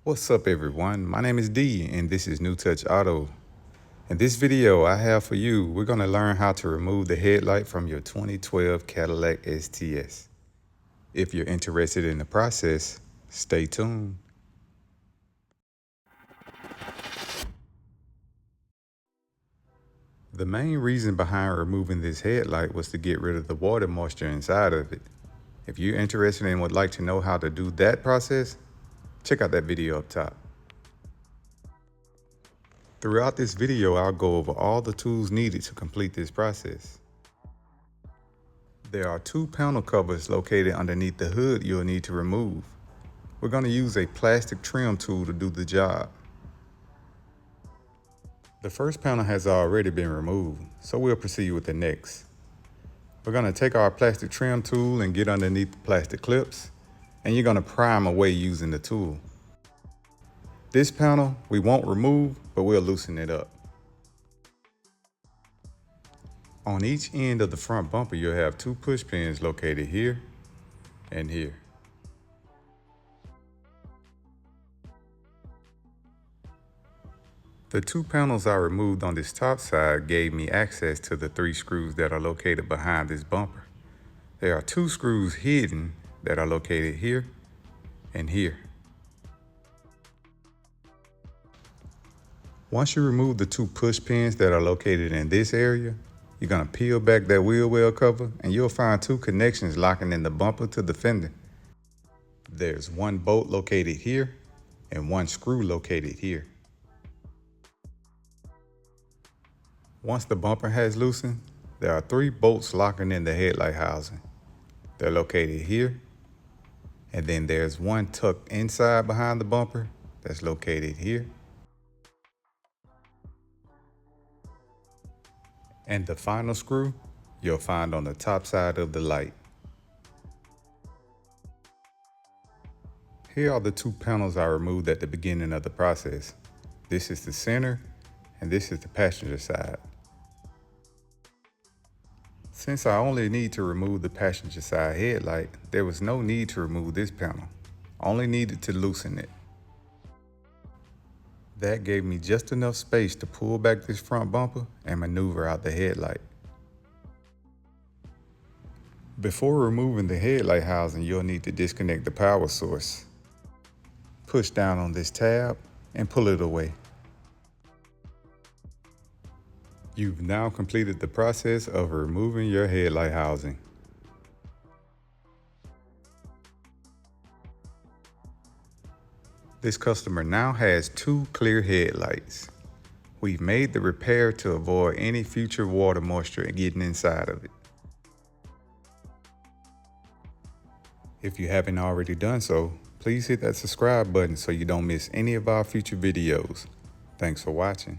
What's up everyone, my name is D and this is New Touch Auto. In this video I have for you, we're going to learn how to remove the headlight from your 2012 Cadillac STS. If you're interested in the process, stay tuned. The main reason behind removing this headlight was to get rid of the water moisture inside of it. If you're interested and would like to know how to do that process, check out that video up top. Throughout this video, I'll go over all the tools needed to complete this process. There are two panel covers located underneath the hood you'll need to remove. We're going to use a plastic trim tool to do the job. The first panel has already been removed, so we'll proceed with the next. We're going to take our plastic trim tool and get underneath the plastic clips, and you're going to prime away using the tool. This panel we won't remove, but we'll loosen it up. On each end of the front bumper, you'll have two push pins located here and here. The two panels I removed on this top side gave me access to the three screws that are located behind this bumper. There are two screws hidden that are located here and here. Once you remove the two push pins that are located in this area, you're going to peel back that wheel well cover and you'll find two connections locking in the bumper to the fender. There's one bolt located here and one screw located here. Once the bumper has loosened, there are three bolts locking in the headlight housing. They're located here, and then there's one tucked inside behind the bumper that's located here. And the final screw you'll find on the top side of the light. Here are the two panels I removed at the beginning of the process. This is the center and this is the passenger side. Since I only need to remove the passenger side headlight, there was no need to remove this panel. Only needed to loosen it. That gave me just enough space to pull back this front bumper and maneuver out the headlight. Before removing the headlight housing, you'll need to disconnect the power source. Push down on this tab and pull it away. You've now completed the process of removing your headlight housing. This customer now has two clear headlights. We've made the repair to avoid any future water moisture getting inside of it. If you haven't already done so, please hit that subscribe button so you don't miss any of our future videos. Thanks for watching.